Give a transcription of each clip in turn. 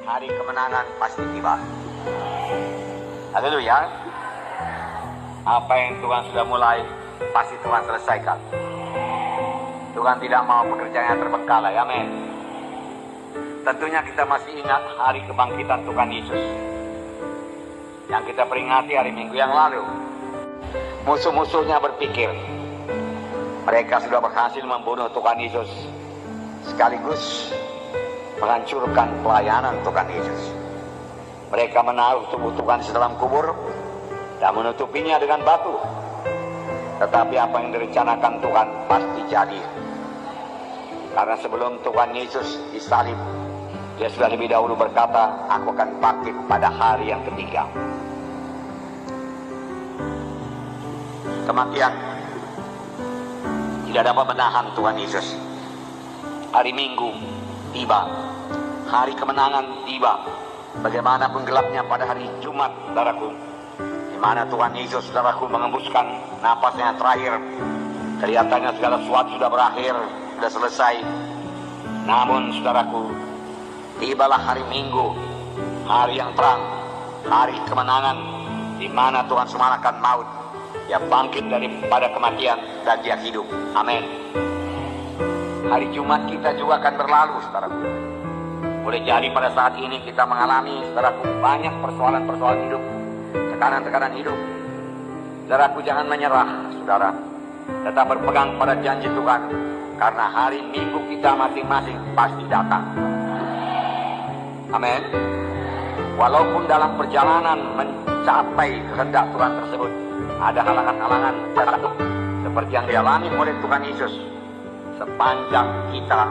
hari kemenangan pasti tiba. Haleluya. Apa yang Tuhan sudah mulai, pasti Tuhan selesaikan. Tuhan tidak mau pekerjaan yang terbengkalai. Amin. Tentunya kita masih ingat hari kebangkitan Tuhan Yesus yang kita peringati hari Minggu yang lalu. Musuh-musuhnya berpikir mereka sudah berhasil membunuh Tuhan Yesus, sekaligus menghancurkan pelayanan Tuhan Yesus. Mereka menaruh tubuh Tuhan di dalam kubur dan menutupinya dengan batu. Tetapi apa yang direncanakan Tuhan pasti jadi. Karena sebelum Tuhan Yesus disalib, Dia sudah lebih dahulu berkata, aku akan bangkit pada hari yang ketiga. Kematian tidak dapat menahan Tuhan Yesus. Hari Minggu tiba, hari kemenangan tiba. Bagaimanapun gelapnya pada hari Jumat, saudaraku, di mana Tuhan Yesus, saudaraku, mengembuskan napasnya terakhir. Kelihatannya segala sesuatu sudah berakhir, sudah selesai. Namun, saudaraku, tibalah hari Minggu, hari yang terang, hari kemenangan, di mana Tuhan mengalahkan maut. Dia bangkit daripada kematian dan Dia hidup. Amin. Hari Jumat kita juga akan berlalu, saudaraku. Boleh jadi pada saat ini kita mengalami, saudaraku, banyak persoalan-persoalan hidup, tekanan-tekanan hidup. Saudaraku, jangan menyerah, saudara. Tetap berpegang pada janji Tuhan, karena hari Minggu kita masing-masing pasti datang. Amin. Walaupun dalam perjalanan mencapai kehendak Tuhan tersebut ada halangan-halangan seperti yang dialami oleh Tuhan Yesus, sepanjang kita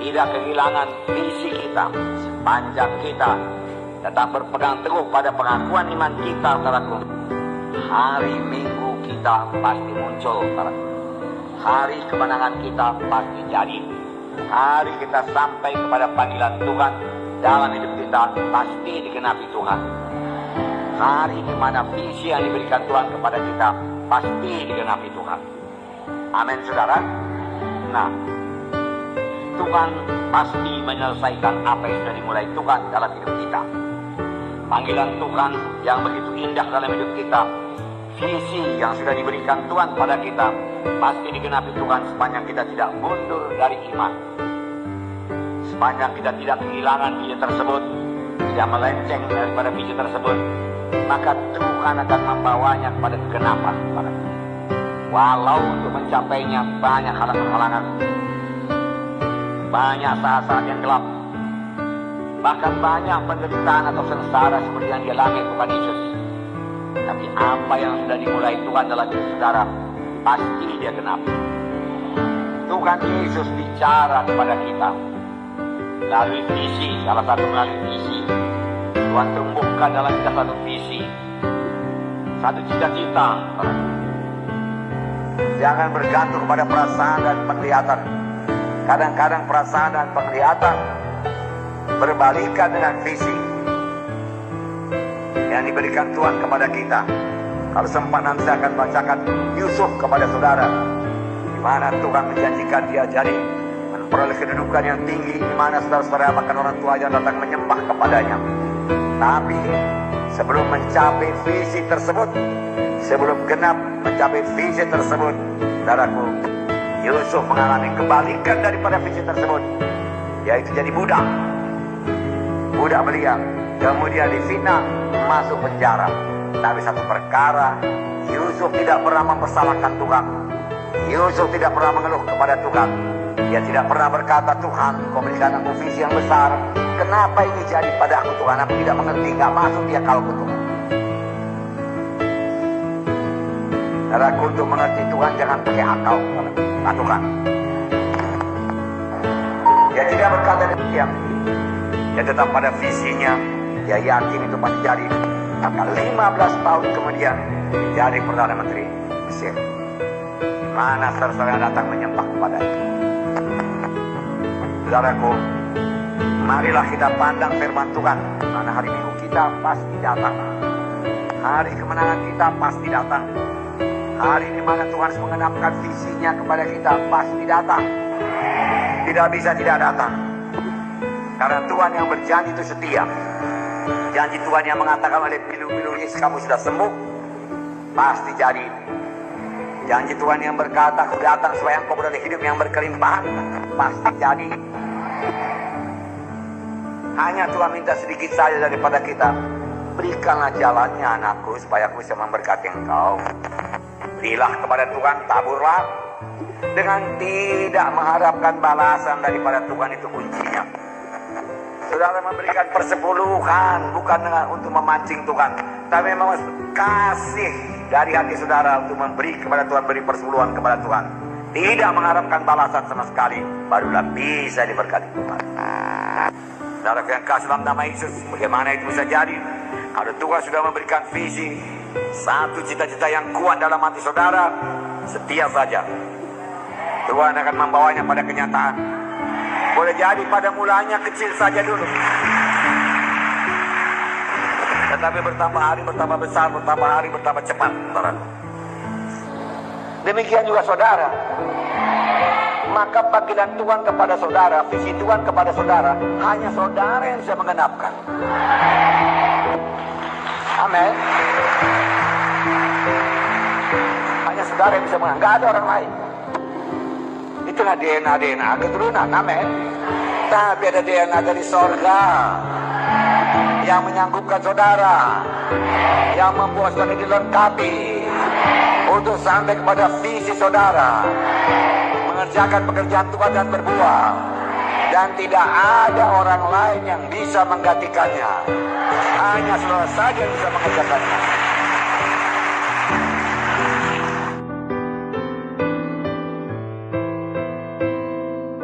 tidak kehilangan visi kita, sepanjang kita tetap berpegang teguh pada pengakuan iman kita, saudaraku, hari Minggu kita pasti muncul, saudaraku. Hari kemenangan kita pasti jadi. Hari kita sampai kepada panggilan Tuhan dalam hidup kita pasti digenapi Tuhan. Hari di mana visi yang diberikan Tuhan kepada kita pasti digenapi Tuhan. Amin, saudara. Nah, Tuhan pasti menyelesaikan apa yang sudah dimulai Tuhan dalam hidup kita. Panggilan Tuhan yang begitu indah dalam hidup kita, visi yang sudah diberikan Tuhan pada kita, pasti digenapi Tuhan sepanjang kita tidak mundur dari iman. Sepanjang kita tidak kehilangan visi tersebut, tidak melenceng daripada visi tersebut, maka Tuhan akan membawanya kepada kegenapan. Walau untuk mencapainya banyak halangan-halangan, banyak saat-saat yang gelap, bahkan banyak penderitaan atau sengsara seperti yang dialami Tuhan Yesus. Tapi apa yang sudah dimulai Tuhan dalam hidup saudara, pasti Dia genapi. Tuhan Yesus bicara kepada kita melalui visi, salah satu melalui visi. Tuhan tumbuhkan dalam kita satu visi, satu cita-cita. Jangan bergantung pada perasaan dan penglihatan. Kadang-kadang perasaan dan penglihatan berbalikan dengan visi yang diberikan Tuhan kepada kita. Kalau sempat nanti saya akan bacakan Yusuf kepada saudara, di mana Tuhan menjanjikan dia jadi memperoleh kedudukan yang tinggi, di mana saudara-saudara bahkan orang tua yang datang menyembah kepadanya. Tapi sebelum mencapai visi tersebut, sebelum genap mencapai visi tersebut, saudaraku, Yusuf mengalami kebalikan daripada visi tersebut, yaitu jadi budak belia, kemudian difitnah, masuk penjara. Tapi satu perkara, Yusuf tidak pernah mempersalahkan Tuhan. Yusuf tidak pernah mengeluh kepada Tuhan. Dia tidak pernah berkata, Tuhan, Kau berikan aku visi yang besar, kenapa ini jadi pada aku, Tuhan? Aku tidak mengerti, gak masuk dia kalau Tuhan. Saudaraku, untuk mengerti Tuhan jangan pakai akal, Tuhan. Dia tidak berkata demikian. Dia tetap pada visinya. Dia yakin itu pasti jadi. Maka 15 tahun kemudian jadi Perdana Menteri Mesir. Mana saudara-saudara datang menyembah kepadanya. Saudaraku, marilah kita pandang firman Tuhan. Mana hari Minggu kita pasti datang. Hari kemenangan kita pasti datang. Hari di mana Tuhan mengenapkan visinya kepada kita pasti datang. Tidak bisa tidak datang. Karena Tuhan yang berjanji itu setia. Janji Tuhan yang mengatakan oleh pilu-pilu Yesus, kamu sudah sembuh, pasti jadi. Janji Tuhan yang berkata, aku datang supaya engkau beroleh hidup yang berkelimpahan, pasti jadi. Hanya Tuhan minta sedikit saja daripada kita. Berikanlah jalannya anakku, supaya aku bisa memberkati engkau. Berilah kepada Tuhan, taburlah. Dengan tidak mengharapkan balasan daripada Tuhan, itu kuncinya. Saudara memberikan persepuluhan bukan untuk memancing Tuhan, tapi memang kasih dari hati saudara untuk memberi kepada Tuhan, beri persepuluhan kepada Tuhan. Tidak mengharapkan balasan sama sekali, barulah bisa diberkati Tuhan. Saudara yang kasih dalam nama Yesus, bagaimana itu bisa jadi? Kalau Tuhan sudah memberikan visi, satu cita-cita yang kuat dalam hati saudara, setia saja. Tuhan akan membawanya pada kenyataan. Boleh jadi pada mulanya kecil saja dulu, tetapi bertambah hari bertambah besar, bertambah hari bertambah cepat, saudara. Demikian juga saudara. Maka panggilan Tuhan kepada saudara, visi Tuhan kepada saudara, hanya saudara yang bisa menggenapkan. Amin. Hanya saudara yang bisa menggenapkan, nggak ada orang lain. Itulah DNA keturunan, amin. Tapi ada DNA dari sorga yang menyanggupkan saudara, yang membuat saudara dilengkapi untuk sampai kepada visi saudara, mengerjakan pekerjaan Tuhan dan berbuah. Dan tidak ada orang lain yang bisa menggantikannya. Hanya saudara saja yang bisa mengerjakannya.